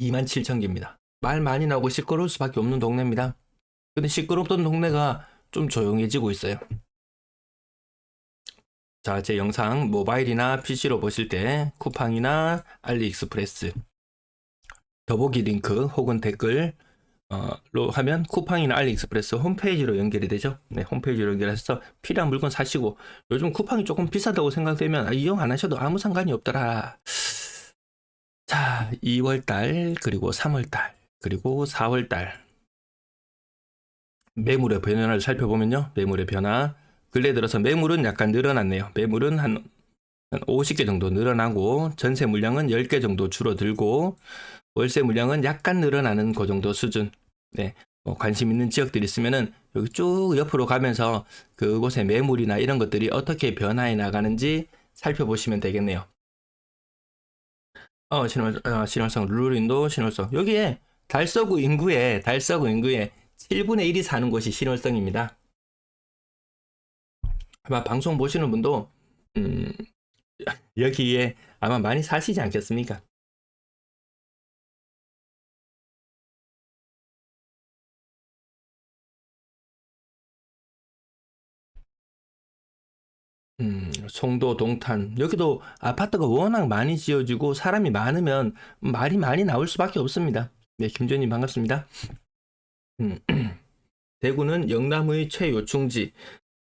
27,000개입니다. 말 많이 나오고 시끄러울 수밖에 없는 동네입니다. 근데 시끄럽던 동네가 좀 조용해지고 있어요. 자, 제 영상 모바일이나 PC로 보실 때 쿠팡이나 알리익스프레스 더보기 링크 혹은 댓글로 하면 쿠팡이나 알리익스프레스 홈페이지로 연결이 되죠. 네, 홈페이지로 연결해서 필요한 물건 사시고, 요즘 쿠팡이 조금 비싸다고 생각되면 이용 안 하셔도 아무 상관이 없더라. 자, 2월달 그리고 3월달 그리고 4월달 매물의 변화를 살펴보면요. 매물의 변화, 근래 들어서 매물은 약간 늘어났네요. 매물은 한 50개 정도 늘어나고, 전세 물량은 10개 정도 줄어들고, 월세 물량은 약간 늘어나는 그 정도 수준. 네, 관심 있는 지역들이 있으면은 여기 쭉 옆으로 가면서 그곳의 매물이나 이런 것들이 어떻게 변화해 나가는지 살펴보시면 되겠네요. 신월성 룰루인도 신월성, 여기에 달서구 인구에 7분의 1이 사는 곳이 신월성입니다. 아마 방송 보시는 분도 여기에 아마 많이 사시지 않겠습니까? 송도, 동탄, 여기도 아파트가 워낙 많이 지어지고 사람이 많으면 말이 많이 나올 수밖에 없습니다. 네, 김조님 반갑습니다. 음, 대구는 영남의 최요충지.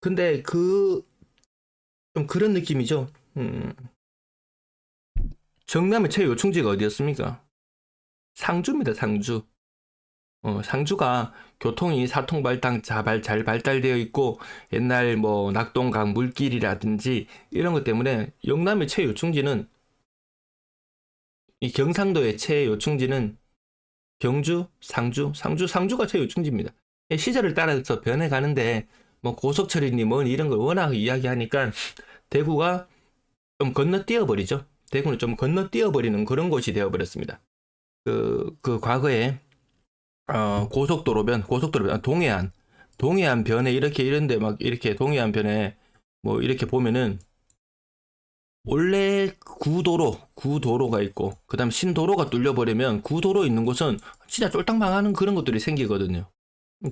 근데 좀 그런 느낌이죠. 정남의 최요충지가 어디였습니까? 상주입니다, 상주. 상주가 교통이 사통발당 잘 발달되어 있고, 옛날 뭐 낙동강 물길이라든지 이런 것 때문에 영남의 최요충지는, 이 경상도의 최요충지는 경주, 상주가 최요충지입니다. 시절을 따라서 변해가는데, 뭐 고속철이니 뭐니 이런 걸 워낙 이야기하니까 대구가 좀 건너뛰어 버리죠. 대구는 좀 건너뛰어버리는 그런 곳이 되어버렸습니다. 그 과거에 고속도로변, 동해안 변에 이런데 막 이렇게 동해안 변에 뭐 이렇게 보면은 원래 구도로가 있고, 그 다음 신도로가 뚫려버리면 구도로 있는 곳은 진짜 쫄딱 망하는 그런 것들이 생기거든요.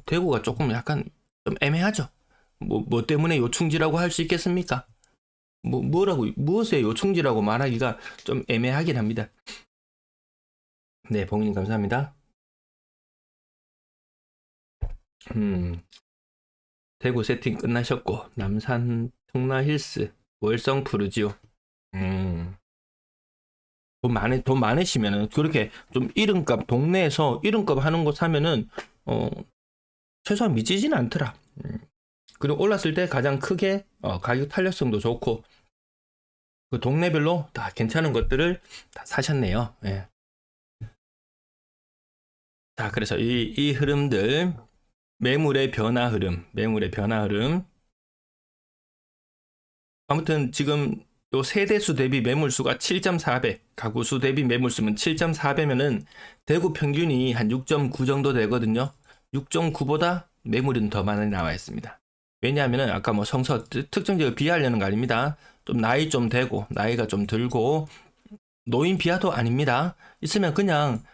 대구가 조금 약간 좀 애매하죠. 뭐 때문에 요충지라고 할 수 있겠습니까? 무엇의 요충지라고 말하기가 좀 애매하긴 합니다. 네, 봉인님 감사합니다. 음, 대구 세팅 끝나셨고, 남산 청라힐스, 월성 푸르지오. 음, 돈 많으시면은, 그렇게 좀 이름값, 동네에서 이름값 하는 거 사면은, 최소한 미치지는 않더라. 그리고 올랐을 때 가장 크게, 가격 탄력성도 좋고, 그 동네별로 다 괜찮은 것들을 다 사셨네요. 예. 자, 그래서 이 흐름들, 매물의 변화 흐름. 아무튼 지금 요 세대수 대비 매물수가 7.4배, 가구수 대비 매물수는 7.4배면은 대구 평균이 한 6.9 정도 되거든요. 6.9보다 매물은 더 많이 나와 있습니다. 왜냐하면은 아까 뭐 성서 특정 지역을 비하하려는 거 아닙니다. 좀 나이 좀 되고, 나이가 좀 들고, 노인 비하도 아닙니다. 있으면 그냥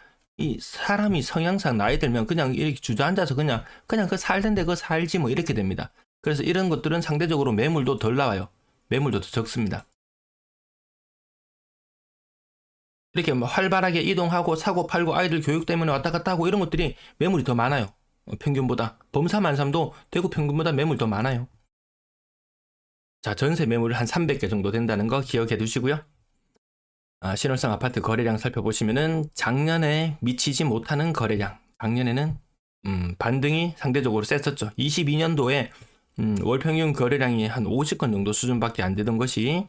이 사람이 성향상 나이 들면 그냥 이렇게 주저앉아서 그냥 그 살던데 그 살지 뭐 이렇게 됩니다. 그래서 이런 것들은 상대적으로 매물도 덜 나와요. 매물도 더 적습니다. 이렇게 뭐 활발하게 이동하고 사고 팔고 아이들 교육 때문에 왔다 갔다 하고 이런 것들이 매물이 더 많아요. 평균보다. 범사만삼도 대구 평균보다 매물 더 많아요. 자, 전세 매물 한 300개 정도 된다는 거 기억해 두시고요. 신월성 아파트 거래량 살펴보시면은 작년에 미치지 못하는 거래량. 작년에는 반등이 상대적으로 셌었죠. 22년도에 월 평균 거래량이 한 50건 정도 수준밖에 안 되던 것이,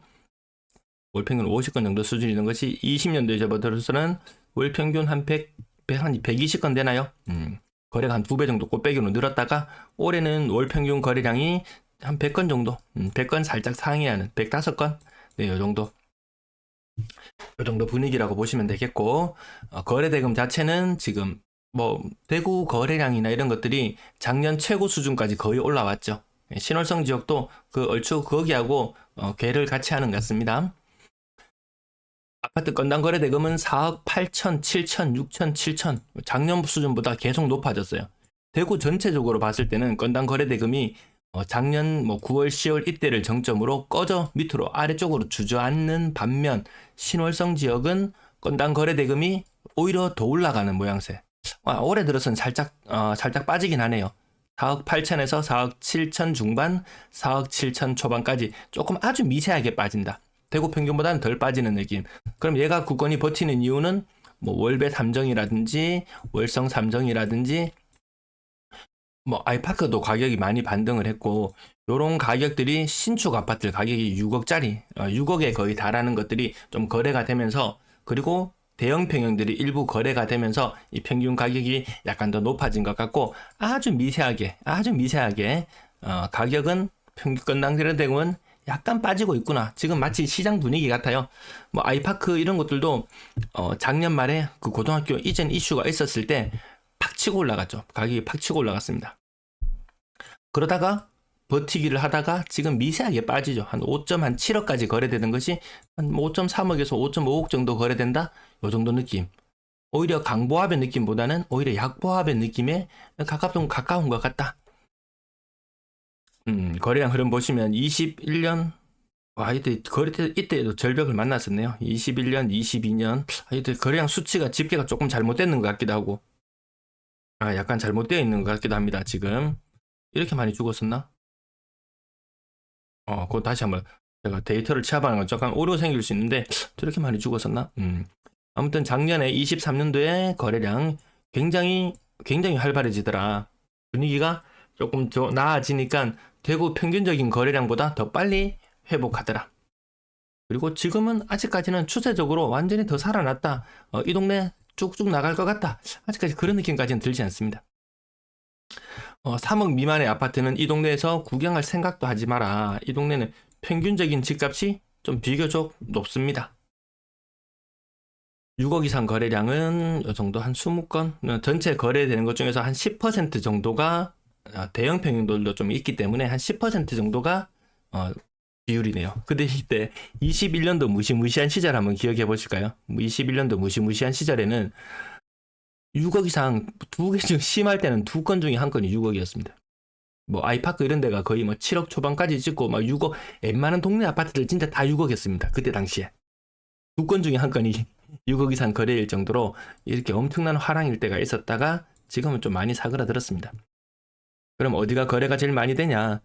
월 평균 50건 정도 수준이던 것이 20년도에 접어들어서는 월 평균 한 120건 되나요? 거래가 한 2배 정도 꽃배기로 늘었다가 올해는 월 평균 거래량이 한 100건 정도, 100건 살짝 상회하는 105건, 네, 요 정도 분위기라고 보시면 되겠고, 거래대금 자체는 지금 뭐 대구 거래량이나 이런 것들이 작년 최고 수준까지 거의 올라왔죠. 신월성 지역도 그 얼추 거기하고 궤를 같이 하는 것 같습니다. 아파트 건당 거래 대금은 4억 8천, 7천, 6천, 7천 작년 수준보다 계속 높아졌어요. 대구 전체적으로 봤을 때는 건당 거래 대금이 작년 9월, 10월 이때를 정점으로 꺼져 밑으로 아래쪽으로 주저앉는 반면 신월성 지역은 건당 거래 대금이 오히려 더 올라가는 모양새. 올해 들어서는 살짝 빠지긴 하네요. 4억 8천에서 4억 7천 중반, 4억 7천 초반까지 조금 아주 미세하게 빠진다. 대구 평균보다는 덜 빠지는 느낌. 그럼 얘가 굳건히 버티는 이유는 월배 3정이라든지 월성 3정이라든지 아이파크도 가격이 많이 반등을 했고, 요런 가격들이 신축 아파트 가격이 6억짜리, 6억에 거의 달하는 것들이 좀 거래가 되면서, 그리고 대형 평형들이 일부 거래가 되면서 이 평균 가격이 약간 더 높아진 것 같고, 아주 미세하게 가격은 평균 건당 거래 대금은 약간 빠지고 있구나. 지금 마치 시장 분위기 같아요. 아이파크 이런 것들도 작년 말에 그 고등학교 이전 이슈가 있었을 때 팍 치고 올라갔죠. 가격이 팍 치고 올라갔습니다. 그러다가 버티기를 하다가 지금 미세하게 빠지죠. 한 5.7억까지 거래되는 것이 한 5.3억에서 5.5억 정도 거래된다? 요 정도 느낌. 오히려 강보합의 느낌보다는 오히려 약보합의 느낌에 가까운 것 같다. 거래량 흐름 보시면 21년 이때도 절벽을 만났었네요. 21년, 22년 이때 거래량 수치가 집계가 조금 잘못되는 것 같기도 하고, 약간 잘못되어 있는 것 같기도 합니다. 지금 이렇게 많이 죽었었나? 그거 다시 한번 제가 데이터를 취합하는 건 조금 오류 생길 수 있는데 저렇게 많이 죽었었나? 아무튼 작년에 23년도에 거래량 굉장히 활발해지더라. 분위기가 조금 더 나아지니까 대구 평균적인 거래량보다 더 빨리 회복하더라. 그리고 지금은 아직까지는 추세적으로 완전히 더 살아났다. 이 동네 쭉쭉 나갈 것 같다. 아직까지 그런 느낌까지는 들지 않습니다. 3억 미만의 아파트는 이 동네에서 구경할 생각도 하지 마라. 이 동네는 평균적인 집값이 좀 비교적 높습니다. 6억 이상 거래량은 이 정도 한 20건, 전체 거래되는 것 중에서 한 10% 정도가 대형 평형들도 좀 있기 때문에 한 10% 정도가 비율이네요. 근데 이때 21년도 무시무시한 시절 한번 기억해 보실까요? 21년도 무시무시한 시절에는 6억 이상 두 개 중 심할 때는 2건 중에 한 건이 6억이었습니다. 아이파크 이런 데가 거의 7억 초반까지 찍고 6억, 웬만한 동네 아파트들 진짜 다 6억이었습니다. 그때 당시에. 2건 중에 한 건이 6억 이상 거래일 정도로 이렇게 엄청난 화랑일 때가 있었다가 지금은 좀 많이 사그라들었습니다. 그럼 어디가 거래가 제일 많이 되냐?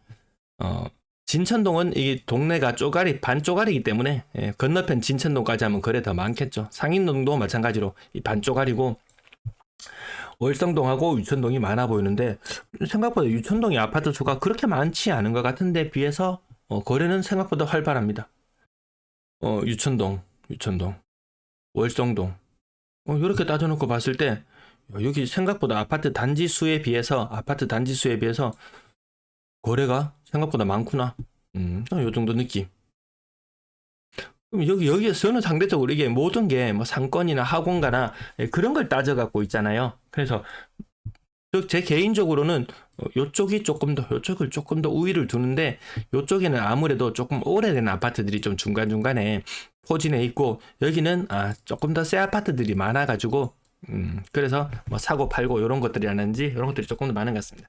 진천동은 이 동네가 반쪼가리이기 때문에 건너편 진천동까지 하면 거래 더 많겠죠. 상인동도 마찬가지로 이 반쪼가리고, 월성동하고 유천동이 많아 보이는데 생각보다 유천동의 아파트 수가 그렇게 많지 않은 것 같은데 비해서 거래는 생각보다 활발합니다. 유천동, 월성동 이렇게 따져놓고 봤을 때 여기 생각보다 아파트 단지 수에 비해서 거래가 생각보다 많구나. 요 정도 느낌. 그럼 여기에서는 상대적으로 이게 모든 게 상권이나 학원가나 그런 걸 따져갖고 있잖아요. 그래서 제 개인적으로는 요쪽을 조금 더 우위를 두는데, 요쪽에는 아무래도 조금 오래된 아파트들이 좀 중간중간에 포진해 있고, 여기는 조금 더 새 아파트들이 많아가지고 그래서 사고 팔고 이런 것들이라든지 이런 것들이 조금 더 많은 것 같습니다.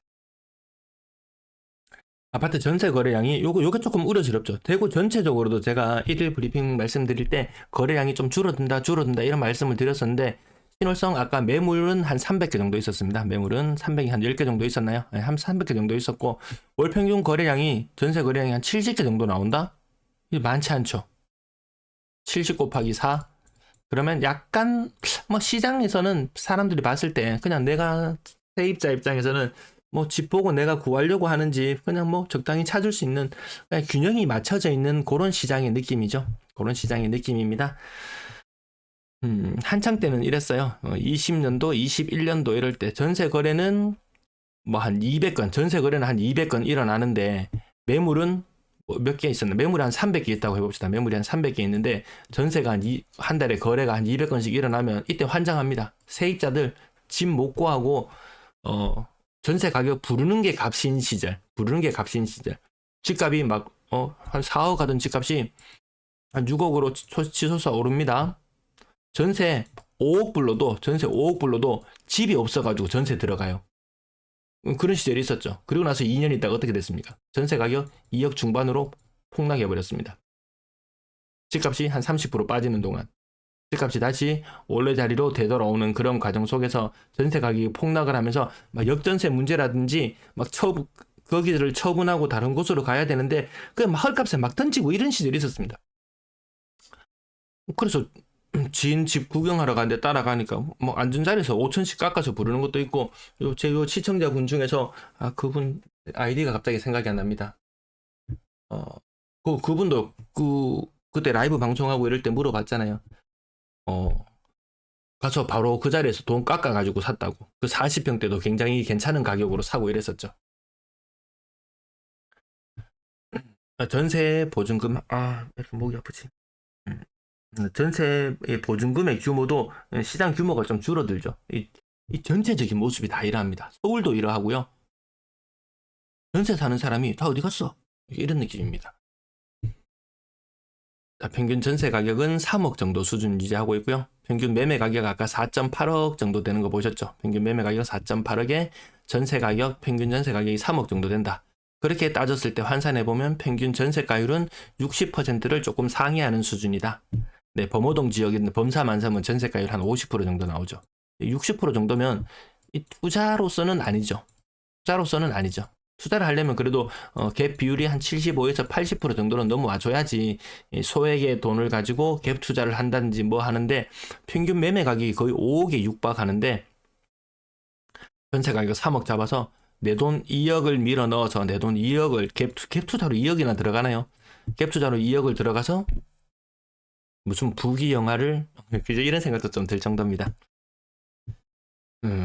아파트 전세 거래량이 요게 조금 우려스럽죠. 대구 전체적으로도 제가 1일 브리핑 말씀드릴 때 거래량이 좀 줄어든다 이런 말씀을 드렸었는데, 신월성 아까 매물은 한 300개 정도 있었습니다. 매물은 300이 한 10개 정도 있었나요? 한 300개 정도 있었고, 월 평균 거래량이, 전세 거래량이 한 70개 정도 나온다? 이게 많지 않죠. 70 곱하기 4? 그러면 약간 시장에서는 사람들이 봤을 때 그냥 내가 세입자 입장에서는 집 보고 내가 구하려고 하는지 그냥 적당히 찾을 수 있는 균형이 맞춰져 있는 그런 시장의 느낌이죠. 그런 시장의 느낌입니다. 한창 때는 이랬어요. 20년도, 21년도 이럴 때 전세 거래는 한 200건, 전세 거래는 한 200건 일어나는데 매물은 몇 개 있었나? 매물이 한 300개 있다고 해봅시다. 매물이 한 300개 있는데 전세가 한 달에 거래가 한 200건씩 일어나면 이때 환장합니다. 세입자들 집 못 구하고 전세 가격 부르는 게 값인 시절. 집값이 한 4억 하던 집값이 한 6억으로 치솟아 오릅니다. 전세 5억 불로도 집이 없어가지고 전세 들어가요. 그런 시절이 있었죠. 그리고 나서 2년 있다가 어떻게 됐습니까? 전세 가격 2억 중반으로 폭락해 버렸습니다. 집값이 한 30% 빠지는 동안 집값이 다시 원래 자리로 되돌아오는 그런 과정 속에서 전세 가격이 폭락을 하면서 막 역전세 문제라든지 막 거기를 처분하고 다른 곳으로 가야 되는데 그냥 막 헐값에 막 던지고 이런 시절이 있었습니다. 그래서 지인 집 구경하러 가는데 따라가니까 뭐 앉은 자리에서 5천씩 깎아서 부르는 것도 있고 제 시청자분 중에서 그분 아이디가 갑자기 생각이 안 납니다. 그분도 그때 라이브 방송하고 이럴 때 물어봤잖아요. 가서 바로 그 자리에서 돈 깎아가지고 샀다고. 그 40평대도 굉장히 괜찮은 가격으로 사고 이랬었죠. 전세 보증금, 이렇게 목이 아프지. 전세의 보증금의 규모도 시장 규모가 좀 줄어들죠. 이 전체적인 모습이 다 이러합니다. 서울도 이러하고요. 전세 사는 사람이 다 어디 갔어? 이런 느낌입니다. 평균 전세 가격은 3억 정도 수준 유지하고 있고요. 평균 매매 가격 아까 4.8억 정도 되는 거 보셨죠? 평균 매매 가격 4.8억에 전세 가격, 평균 전세 가격이 3억 정도 된다. 그렇게 따졌을 때 환산해보면 평균 전세가율은 60%를 조금 상회하는 수준이다. 네, 범호동 지역에 있는 범사만삼은 전세가율 한 50% 정도 나오죠. 60% 정도면 이 투자로서는 아니죠. 투자로서는 아니죠. 투자를 하려면 그래도 갭 비율이 한 75에서 80% 정도는 넘어와줘야지 소액의 돈을 가지고 갭 투자를 한다든지 뭐 하는데 평균 매매 가격이 거의 5억에 육박하는데 전세 가격 3억 잡아서 내 돈 2억을 밀어 넣어서 내 돈 2억을 갭 투자로 2억이나 들어가나요? 갭 투자로 2억을 들어가서 무슨 부귀 영화를 이런 생각도 좀 들 정도입니다.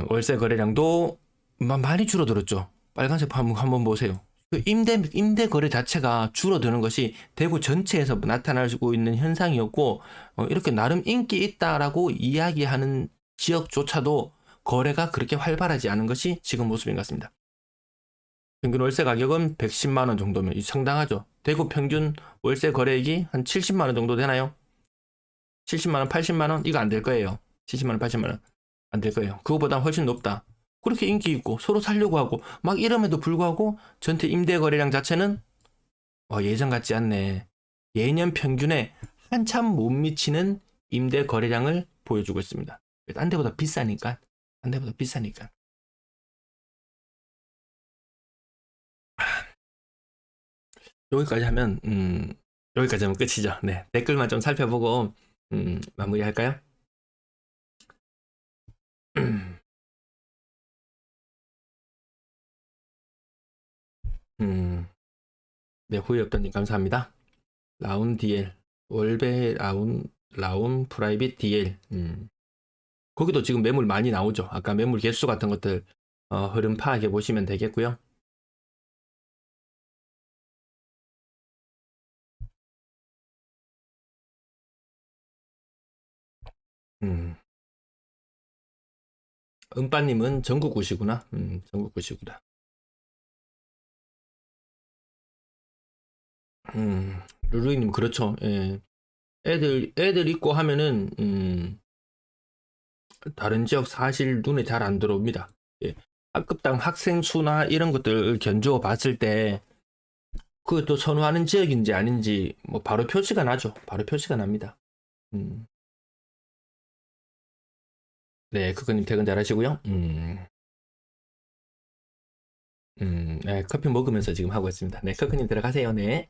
월세 거래량도 많이 줄어들었죠. 빨간색 한번 보세요. 그 임대 거래 자체가 줄어드는 것이 대구 전체에서 나타나고 있는 현상이었고 이렇게 나름 인기 있다라고 이야기하는 지역조차도 거래가 그렇게 활발하지 않은 것이 지금 모습인 것 같습니다. 평균 월세 가격은 110만 원 정도면 상당하죠. 대구 평균 월세 거래액이 한 70만 원 정도 되나요? 70만 원, 80만 원? 이거 안 될 거예요. 70만 원, 80만 원. 안 될 거예요. 그거보다 훨씬 높다. 그렇게 인기 있고 서로 살려고 하고 막 이럼에도 불구하고 전체 임대 거래량 자체는 예전 같지 않네. 예년 평균에 한참 못 미치는 임대 거래량을 보여주고 있습니다. 딴 데보다 비싸니까. 딴 데보다 비싸니까. 여기까지 하면 끝이죠. 네. 댓글만 좀 살펴보고 마무리할까요? 네, 후회 없다님 감사합니다. 라운 DL, 월배 라운 프라이빗 DL. 거기도 지금 매물 많이 나오죠. 아까 매물 개수 같은 것들 흐름 파악해 보시면 되겠고요. 은빠님은 전국구시구나. 전국구시구나. 루루이님 그렇죠. 예. 애들 있고 하면은 다른 지역 사실 눈에 잘 안 들어옵니다. 예. 학급당 학생 수나 이런 것들을 견주어 봤을 때 그것도 선호하는 지역인지 아닌지 뭐 바로 표시가 나죠. 바로 표시가 납니다. 네, 그거님 퇴근 잘하시고요. 네, 커피 먹으면서 지금 하고 있습니다. 네, 커크님 들어가세요. 네.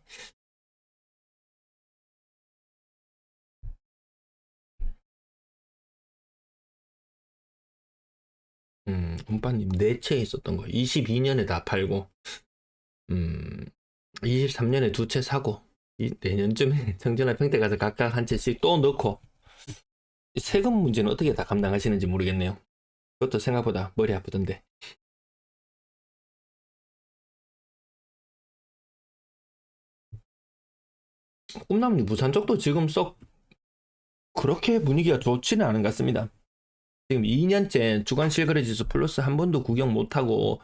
운빠님 네 채 있었던 거 22년에 다 팔고 23년에 두 채 사고 내년쯤에 정전화 평택 가서 각각 한 채씩 또 넣고 세금 문제는 어떻게 다 감당하시는지 모르겠네요. 그것도 생각보다 머리 아프던데. 꿈나무님 부산 쪽도 지금 썩 그렇게 분위기가 좋지는 않은 것 같습니다. 지금 2년째 주간 실거래 지수 플러스 한 번도 구경 못하고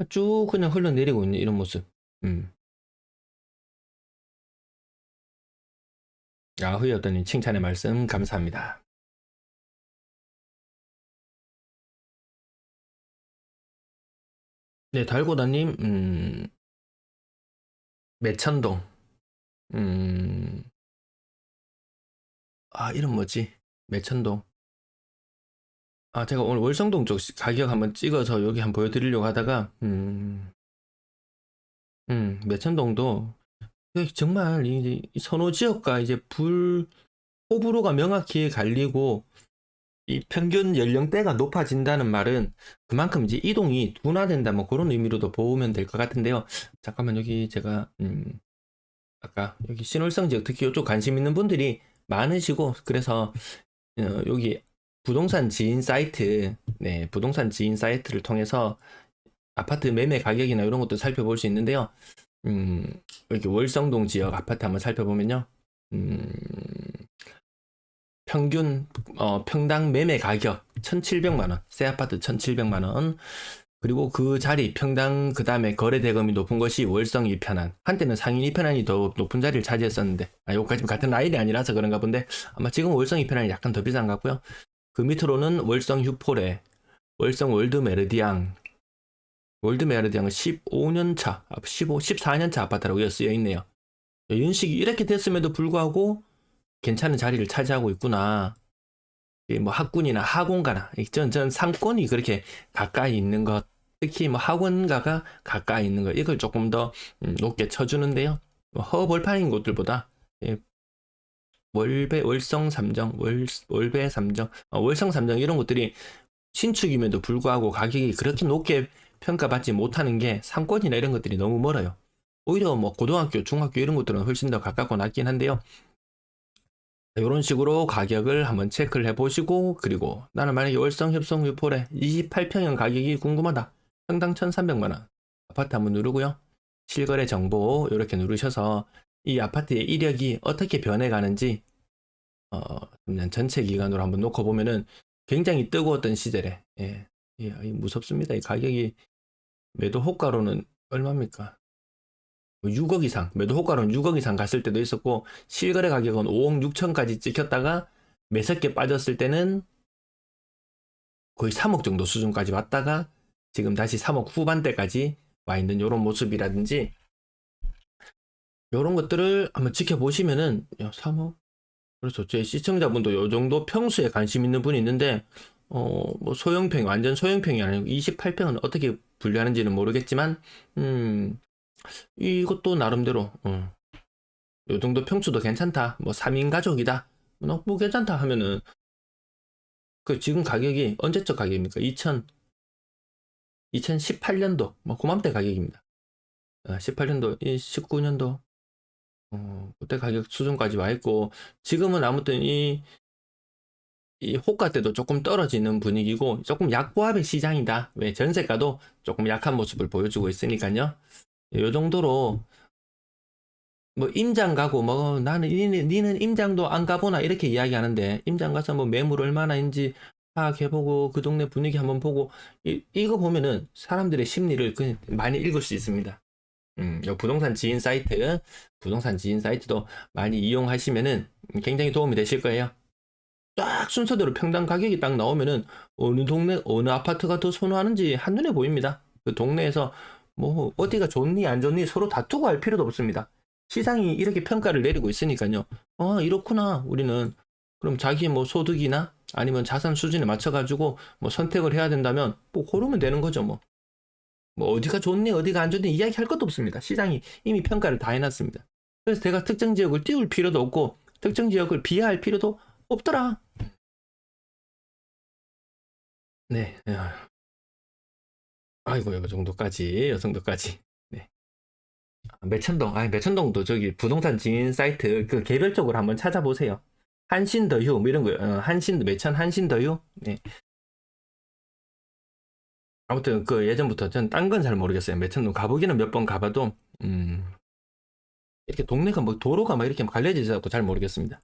쭉 그냥 흘러내리고 있는 이런 모습. 후이어더님 칭찬의 말씀 감사합니다. 네, 달고다님, 매천동, 음, 이름 뭐지? 매천동. 제가 오늘 월성동 쪽 가격 한번 찍어서 여기 한번 보여드리려고 하다가, 매천동도 정말 이 선호 지역과 이제 호불호가 명확히 갈리고, 이 평균 연령대가 높아진다는 말은 그만큼 이제 이동이 둔화된다, 뭐 그런 의미로도 보면 될 것 같은데요. 잠깐만, 여기 제가, 아까 여기 신월성 지역 특히 이쪽 관심 있는 분들이 많으시고, 그래서 여기 부동산 지인 사이트, 네, 부동산 지인 사이트를 통해서 아파트 매매 가격이나 이런 것도 살펴볼 수 있는데요. 음, 이렇게 월성동 지역 아파트 한번 살펴보면요. 음, 평균 평당 매매 가격 1,700만 원, 새 아파트 1,700만 원. 그리고 그 자리 평당 그다음에 거래 대금이 높은 것이 월성 2편안. 한때는 상인 2편안이 더 높은 자리를 차지했었는데, 요까지 같은 라인이 아니라서 그런가 본데, 아마 지금 월성 2편안이 약간 더 비싼 것 같고요. 그 밑으로는 월성 휴포레, 월성 월드 메르디앙. 월드 메르디앙은 15년 차, 14년 차 아파트라고 쓰여 있네요. 연식이 이렇게 됐음에도 불구하고 괜찮은 자리를 차지하고 있구나. 뭐 학군이나 학원가나 전 상권이 그렇게 가까이 있는 것, 특히 뭐 학원가가 가까이 있는 것, 이걸 조금 더 높게 쳐주는데요. 뭐 허벌판인 곳들보다 월성 삼정, 월배 삼정, 월성 삼정 이런 곳들이 신축임에도 불구하고 가격이 그렇게 높게 평가받지 못하는 게 상권이나 이런 것들이 너무 멀어요. 오히려 뭐 고등학교, 중학교 이런 것들은 훨씬 더 가깝고 낫긴 한데요. 이런 식으로 가격을 한번 체크를 해보시고, 그리고 나는 만약에 월성 협성 유폴에 28평형 가격이 궁금하다. 평당 1,300만원. 아파트 한번 누르고요. 실거래 정보 이렇게 누르셔서 이 아파트의 이력이 어떻게 변해가는지 그냥 전체 기간으로 한번 놓고 보면은 굉장히 뜨거웠던 시절에, 무섭습니다. 이 가격이 매도 호가로는 얼마입니까? 6억 이상, 매도 호가로는 6억 이상 갔을 때도 있었고, 실거래 가격은 5억 6천까지 찍혔다가 매석게 빠졌을 때는 거의 3억 정도 수준까지 왔다가 지금 다시 3억 후반대까지 와 있는 이런 모습이라든지, 이런 것들을 한번 지켜보시면은 3억, 그렇죠. 제 시청자분도 이 정도 평수에 관심 있는 분이 있는데, 뭐 소형평, 완전 소형평이 아니고 28평은 어떻게 분류하는지는 모르겠지만, 이것도 나름대로 요 정도 평수도 괜찮다. 뭐 3인 가족이다. 뭐 괜찮다 하면은 그 지금 가격이 언제적 가격입니까? 2018년도 뭐 그맘때 가격입니다. 18년도, 19년도 그때 가격 수준까지 와 있고, 지금은 아무튼 이 호가 때도 조금 떨어지는 분위기고 조금 약보합의 시장이다. 왜 전세가도 조금 약한 모습을 보여주고 있으니까요. 요 정도로 뭐 임장 가고 뭐 나는 니는 임장도 안 가보나 이렇게 이야기하는데, 임장 가서 뭐 매물 얼마나인지 파악해보고 그 동네 분위기 한번 보고 이거 보면은 사람들의 심리를 많이 읽을 수 있습니다. 요 부동산 지인 사이트도 많이 이용하시면은 굉장히 도움이 되실 거예요. 딱 순서대로 평당 가격이 딱 나오면은 어느 동네 어느 아파트가 더 선호하는지 한눈에 보입니다. 그 동네에서 뭐 어디가 좋니 안 좋니 서로 다투고 할 필요도 없습니다. 시장이 이렇게 평가를 내리고 있으니까요. 이렇구나. 우리는 그럼 자기 뭐 소득이나 아니면 자산 수준에 맞춰 가지고 뭐 선택을 해야 된다면 뭐 고르면 되는 거죠, 뭐. 뭐 어디가 좋니 어디가 안 좋니 이야기할 것도 없습니다. 시장이 이미 평가를 다 해놨습니다. 그래서 제가 특정 지역을 띄울 필요도 없고 특정 지역을 비하할 필요도 없더라. 네. 아이고, 요 정도까지. 네. 매천동도 저기 부동산 지인 사이트 그 개별적으로 한번 찾아보세요. 한신더휴, 뭐 이런 거, 매천 한신더휴. 네. 아무튼 그 예전부터 전 딴 건 잘 모르겠어요. 매천동 가보기는 몇 번 가봐도, 이렇게 동네가 뭐 도로가 막 이렇게 갈려져 있어서 잘 모르겠습니다.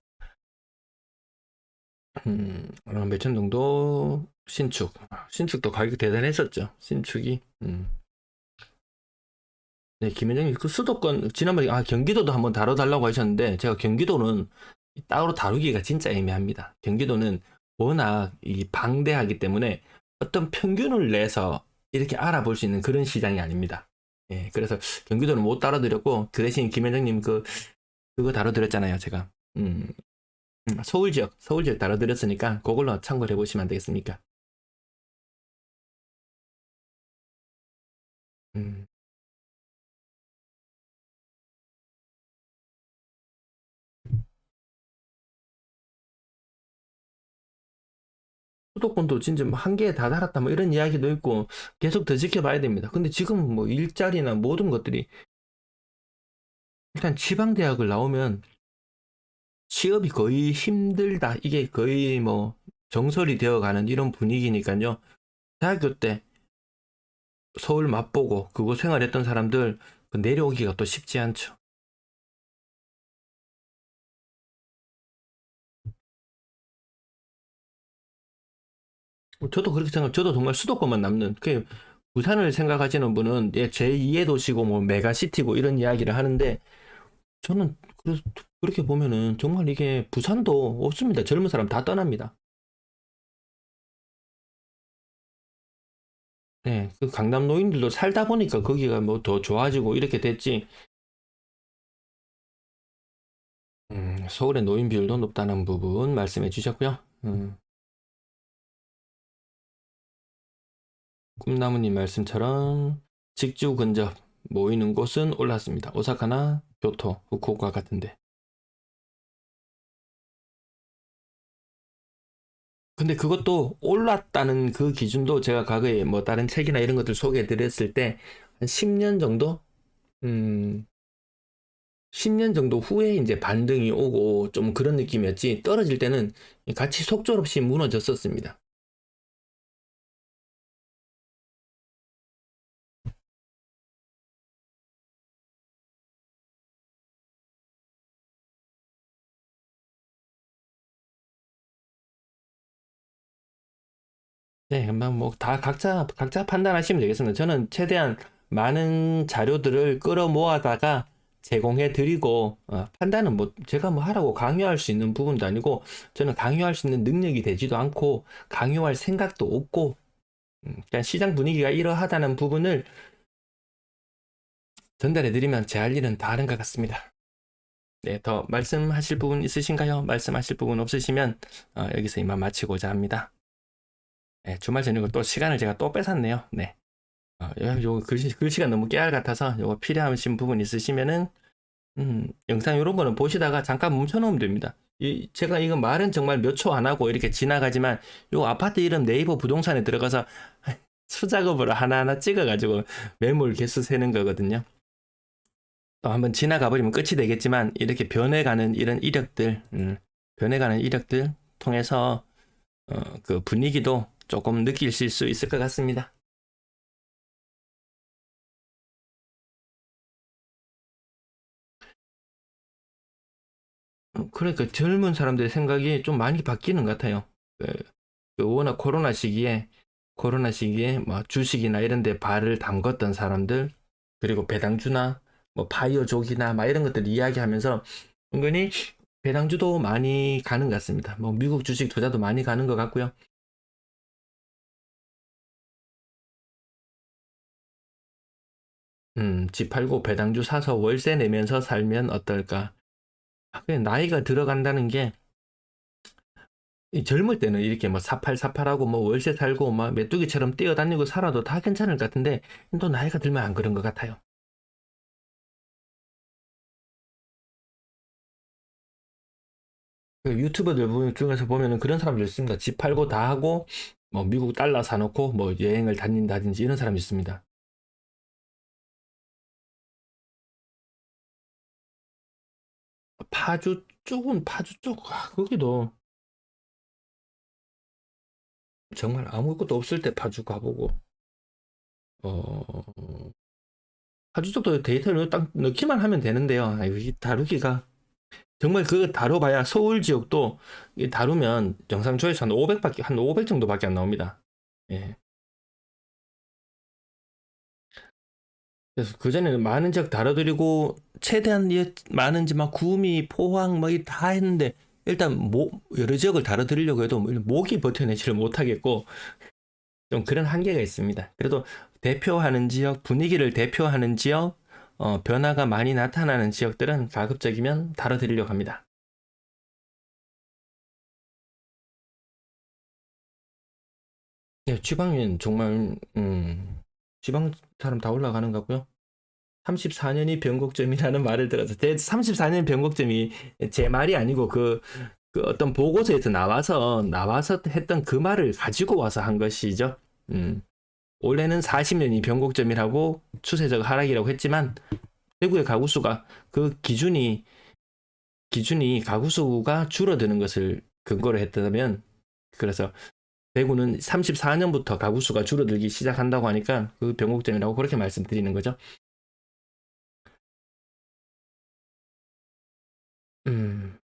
매천동도 신축도 가격 대단했었죠. 신축이. 네, 김현정님, 그 수도권, 지난번에, 경기도도 한번 다뤄달라고 하셨는데, 제가 경기도는 따로 다루기가 진짜 애매합니다. 경기도는 워낙 이 방대하기 때문에 어떤 평균을 내서 이렇게 알아볼 수 있는 그런 시장이 아닙니다. 예, 그래서 경기도는 못 다뤄드렸고 그 대신 김현정님 그거 다뤄드렸잖아요, 제가. 서울 지역 다뤄드렸으니까 그걸로 참고를 해보시면 안 되겠습니까? 음, 수도권도 진짜 뭐 한계에 다다랐다 뭐 이런 이야기도 있고 계속 더 지켜봐야 됩니다. 근데 지금 뭐 일자리나 모든 것들이 일단 지방대학을 나오면 취업이 거의 힘들다. 이게 거의 뭐 정설이 되어가는 이런 분위기니까요. 대학교 때 서울 맛보고 그곳 생활했던 사람들 그 내려오기가 또 쉽지 않죠. 저도 그렇게 생각, 저도 정말 수도권만 남는, 그 부산을 생각하시는 분은 예, 제2의 도시고 뭐 메가시티고 이런 이야기를 하는데 저는 그렇게 보면은 정말 이게 부산도 없습니다. 젊은 사람 다 떠납니다. 네, 그 강남 노인들도 살다 보니까 거기가 뭐 더 좋아지고 이렇게 됐지. 서울의 노인 비율도 높다는 부분 말씀해 주셨고요. 꿈나무님 말씀처럼 직주 근접 모이는 곳은 올랐습니다. 오사카나 교토, 후쿠오카 같은데. 근데 그것도 올랐다는 그 기준도 제가 과거에 뭐 다른 책이나 이런 것들 소개해 드렸을 때 한 10년 정도? 음, 10년 정도 후에 이제 반등이 오고 좀 그런 느낌이었지 떨어질 때는 같이 속절없이 무너졌었습니다. 네, 뭐다 각자 판단하시면 되겠습니다. 저는 최대한 많은 자료들을 끌어모아다가 제공해 드리고 판단은 뭐 제가 뭐 하라고 강요할 수 있는 부분도 아니고 저는 강요할 수 있는 능력이 되지도 않고 강요할 생각도 없고 그냥 시장 분위기가 이러하다는 부분을 전달해 드리면 제 할 일은 다 하는 것 같습니다. 네, 더 말씀하실 부분 있으신가요? 말씀하실 부분 없으시면 여기서 이만 마치고자 합니다. 네, 주말 저녁을 또 시간을 제가 또 뺏었네요. 네. 요 글씨가 너무 깨알 같아서 요거 필요하신 부분 있으시면은 영상 이런 거는 보시다가 잠깐 멈춰놓으면 됩니다. 제가 이거 말은 정말 몇 초 안 하고 이렇게 지나가지만 요 아파트 이름 네이버 부동산에 들어가서 수작업으로 하나하나 찍어가지고 매물 개수 세는 거거든요. 또 한번 지나가 버리면 끝이 되겠지만 이렇게 변해가는 이런 이력들, 변해가는 이력들 통해서 그 분위기도 조금 느끼실 수 있을 것 같습니다. 그러니까 젊은 사람들의 생각이 좀 많이 바뀌는 것 같아요. 그, 워낙 코로나 시기에 뭐 주식이나 이런 데 발을 담궜던 사람들, 그리고 배당주나 뭐 바이오족이나 막 이런 것들 이야기하면서 은근히 배당주도 많이 가는 것 같습니다. 뭐 미국 주식 투자도 많이 가는 것 같고요. 집 팔고 배당주 사서 월세 내면서 살면 어떨까? 그냥 나이가 들어간다는 게 이 젊을 때는 이렇게 뭐 사팔사팔하고 뭐 월세 살고 막 메뚜기처럼 뛰어다니고 살아도 다 괜찮을 것 같은데 또 나이가 들면 안 그런 것 같아요. 그 유튜버들 중에서 보면은 그런 사람들 있습니다. 집 팔고 다 하고 뭐 미국 달러 사놓고 뭐 여행을 다닌다든지 이런 사람이 있습니다. 파주 쪽은 파주 쪽 거기도 정말 아무것도 없을 때 파주 가보고 어 파주 쪽도 데이터를 딱 넣기만 하면 되는데요. 이 다루기가 정말 그거 다뤄봐야 서울 지역도 다루면 영상 조회수 한 500밖에 한 500 정도밖에 안 나옵니다. 예. 그래서 그전에는 많은 지역 다뤄드리고 최대한 많은 막 구미, 포항 뭐 다 했는데 일단 여러 지역을 다뤄드리려고 해도 목이 버텨내지를 못하겠고 좀 그런 한계가 있습니다. 그래도 대표하는 지역, 분위기를 대표하는 지역, 변화가 많이 나타나는 지역들은 가급적이면 다뤄드리려고 합니다. 네, 지방은 정말, 지방 사람 다 올라가는 것 같고요. 34년이 변곡점이라는 말을 들어서, 34년 변곡점이 제 말이 아니고 그 어떤 보고서에서 나와서 했던 그 말을 가지고 와서 한 것이죠. 원래는 40년이 변곡점이라고 추세적 하락이라고 했지만, 대구의 가구수가 그 기준이 가구수가 줄어드는 것을 근거로 했다면, 그래서 대구는 34년부터 가구수가 줄어들기 시작한다고 하니까 그 변곡점이라고 그렇게 말씀드리는 거죠. 음,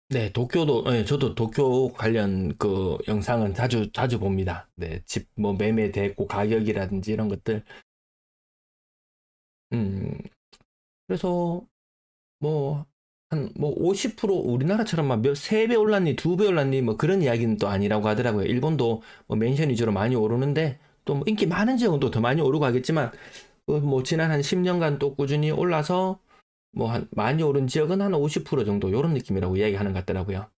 네, 도쿄도, 네, 저도 도쿄 관련 그 영상은 자주 봅니다. 네, 집 뭐 매매됐고 가격이라든지 이런 것들. 음, 그래서 뭐, 한, 뭐, 50% 우리나라처럼 막 3배 올랐니, 2배 올랐니, 뭐 그런 이야기는 또 아니라고 하더라고요. 일본도 뭐 멘션 위주로 많이 오르는데, 또뭐 인기 많은 지역은 또 더 많이 오르고 하겠지만, 뭐 지난 한 10년간 또 꾸준히 올라서, 뭐 한, 많이 오른 지역은 한 50% 정도, 요런 느낌이라고 이야기하는 것 같더라고요.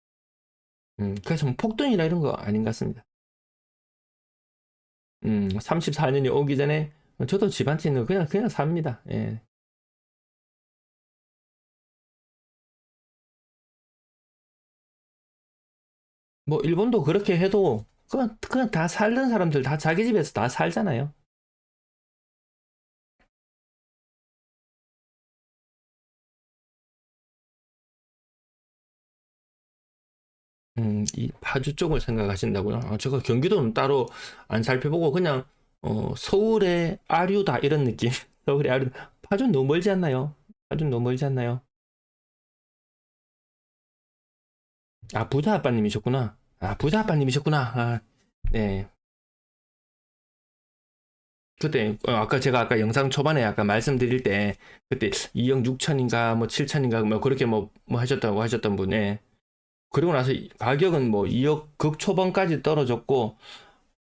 그래서 뭐 폭등이나 이런 거 아닌 것 같습니다. 34년이 오기 전에, 저도 집 한 채는 그냥 삽니다. 예. 뭐 일본도 그렇게 해도 그냥 다 살던 사람들 다 자기 집에서 다 살잖아요. 이 파주 쪽을 생각하신다고요? 제가 경기도는 따로 안 살펴보고 그냥 서울의 아류다 이런 느낌. 서울의 아류. 파주는 너무 멀지 않나요? 파주는 너무 멀지 않나요? 아, 부자 아빠님이셨구나. 아, 부자 아빠님이셨구나. 아, 네. 그때 아까 제가 아까 영상 초반에 아까 말씀드릴 때 그때 2억 6천인가 뭐 7천인가 뭐 그렇게 뭐 하셨다고 하셨던 분에 그리고 나서 가격은 뭐 2억 극초반까지 떨어졌고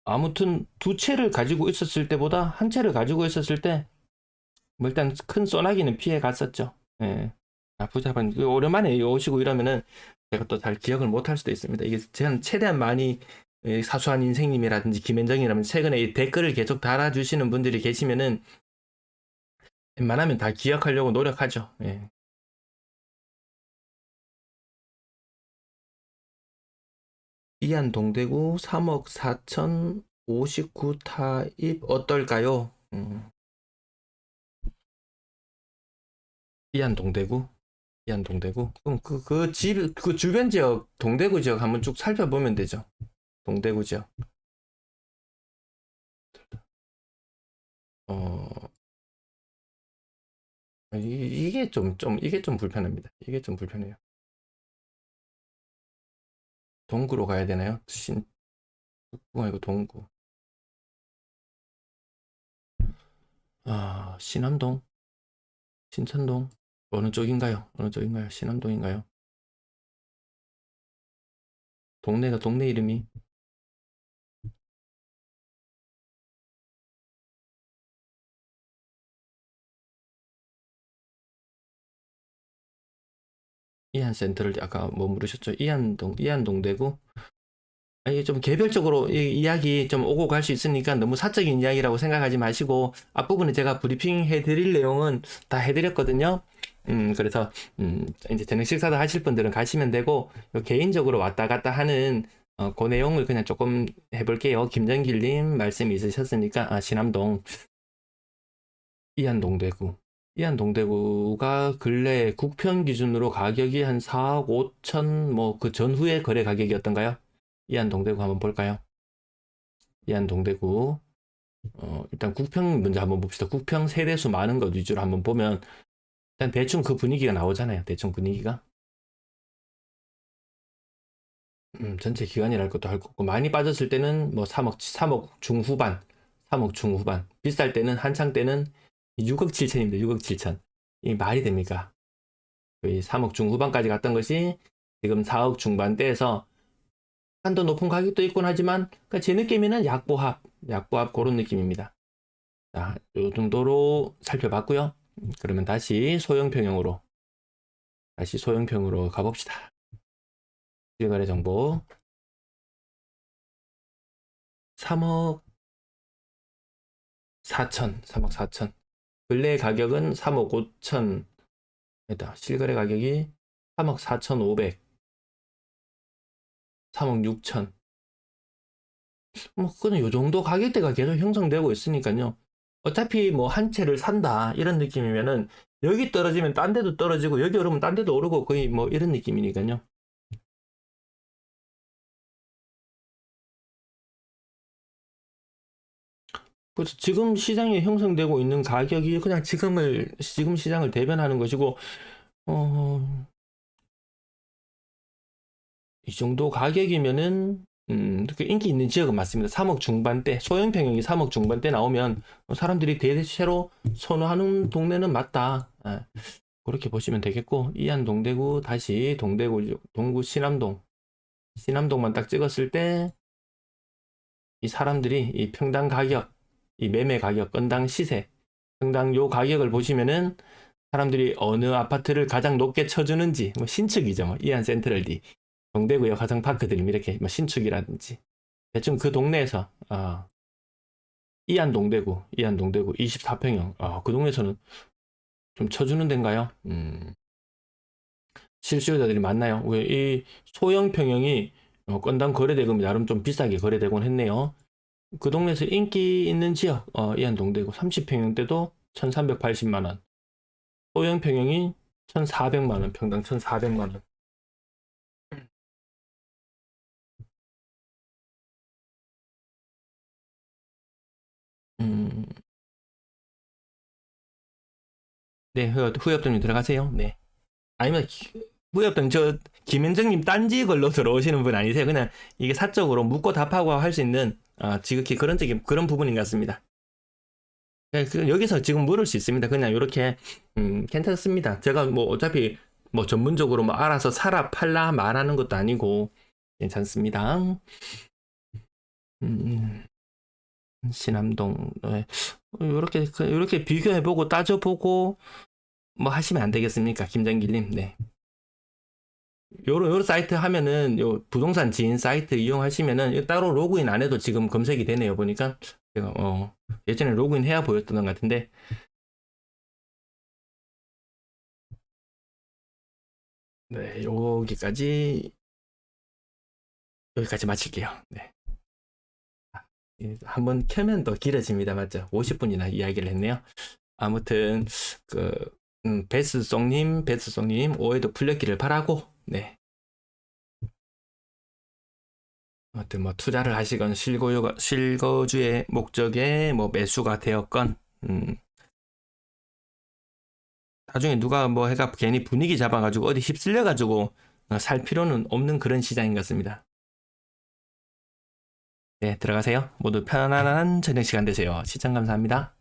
아무튼 두 채를 가지고 있었을 때보다 한 채를 가지고 있었을 때 뭐 일단 큰 소나기는 피해 갔었죠. 예. 나쁘지 않은 오랜만에 오시고 이러면은 제가 또 잘 기억을 못 할 수도 있습니다. 이게 제가 최대한 많이 사수한 인생님이라든지 김현정이라든지 최근에 이 댓글을 계속 달아주시는 분들이 계시면은 웬만하면 다 기억하려고 노력하죠. 예. 이안 동대구 3억 4천 59 타입 어떨까요? 이안 동대구? 이안 동대구? 그럼 그 주변 지역, 동대구 지역 한번 쭉 살펴보면 되죠. 동대구 지역. 어, 이게 좀 불편합니다. 이게 좀 불편해요. 동구로 가야 되나요? 이거 동구. 아, 신암동? 신천동? 어느 쪽인가요? 어느 쪽인가요? 신암동인가요? 동네 이름이 이안 센터를 아까 뭐 물으셨죠? 이안 동대구? 아니, 좀 개별적으로 이야기 좀 오고 갈 수 있으니까 너무 사적인 이야기라고 생각하지 마시고, 앞부분에 제가 브리핑 해드릴 내용은 다 해드렸거든요. 그래서, 이제 저녁 식사도 하실 분들은 가시면 되고, 요 개인적으로 왔다 갔다 하는, 그 내용을 그냥 조금 해볼게요. 김정길님 말씀이 있으셨으니까, 신암동, 이안동대구. 이안동대구가 근래 국평 기준으로 가격이 한 4억 5천, 뭐, 그 전후의 거래 가격이었던가요? 이안동대구 한번 볼까요? 이안동대구. 일단 국평 먼저 한번 봅시다. 국평 세대수 많은 것 위주로 한번 보면, 일단 대충 그 분위기가 나오잖아요. 대충 분위기가. 전체 기간이랄 것도 할 거고, 많이 빠졌을 때는 뭐 3억 중후반, 3억 중후반. 비쌀 때는, 한창 때는 6억 7천입니다. 6억 7천. 이 말이 됩니까? 거의 3억 중후반까지 갔던 것이 지금 4억 중반대에서 한도 높은 가격도 있곤 하지만 그러니까 제 느낌에는 약보합 그런 느낌입니다. 자, 요 정도로 살펴봤고요. 그러면 다시 소형평형으로 가봅시다. 실거래 정보 3억 4천. 근래 가격은 3억 5천. 실거래 가격이 3억 4천5백, 3억 6천. 뭐 그건 요 정도 가격대가 계속 형성되고 있으니까요. 어차피 뭐 한 채를 산다 이런 느낌이면은 여기 떨어지면 딴 데도 떨어지고 여기 오르면 딴 데도 오르고 거의 뭐 이런 느낌이니까요. 그래서 지금 시장에 형성되고 있는 가격이 그냥 지금 시장을 대변하는 것이고, 어, 이 정도 가격이면은, 그 인기 있는 지역은 맞습니다. 3억 중반대, 소형 평형이 3억 중반대 나오면 사람들이 대체로 선호하는 동네는 맞다. 그렇게 보시면 되겠고, 이안 동대구, 다시 동구 신암동만 딱 찍었을 때, 이 사람들이 이 평당 가격, 이 매매 가격, 건당 시세, 평당 요 가격을 보시면은 사람들이 어느 아파트를 가장 높게 쳐주는지, 뭐 신축이죠. 뭐 이안 센트럴D, 동대구역 화성파크들이 이렇게 뭐 신축이라든지 대충 그 동네에서 이안 동대구 24평형 그 동네에서는 좀 쳐주는 데인가요? 실수요자들이 많나요? 왜 이 소형 평형이 건당 거래대금이 나름 좀 비싸게 거래되곤 했네요. 그 동네에서 인기 있는 지역 이안 동대구 30평형대도 1380만 원, 소형 평형이 1400만 원, 평당 1400만 원. 음, 네, 후협동님 들어가세요. 네. 아니면 후협동 김현정님 딴지 걸로 들어오시는 분 아니세요? 그냥 이게 사적으로 묻고 답하고 할 수 있는 지극히 그런 부분인 것 같습니다. 네, 여기서 지금 물을 수 있습니다. 그냥 이렇게 괜찮습니다. 제가 뭐 어차피 뭐 전문적으로 뭐 알아서 사라 팔라 말하는 것도 아니고 괜찮습니다. 음, 신암동 네. 이렇게 비교해보고 따져보고 뭐 하시면 안 되겠습니까, 김정길님? 네. 요런 사이트 하면은 요 부동산 지인 사이트 이용하시면은 따로 로그인 안 해도 지금 검색이 되네요. 보니까 제가 예전에 로그인 해야 보였던 것 같은데 네, 여기까지 마칠게요. 네. 한번 켜면 더 길어집니다. 맞죠? 50분이나 이야기를 했네요. 아무튼 그 베스송님 오해도 풀렸기를 바라고 네. 아무튼 뭐 투자를 하시건 실거주의 목적에 뭐 매수가 되었건 나중에 누가 뭐 해가 괜히 분위기 잡아가지고 어디 휩쓸려가지고 살 필요는 없는 그런 시장인 것 같습니다. 네, 들어가세요. 모두 편안한 저녁 시간 되세요. 시청 감사합니다.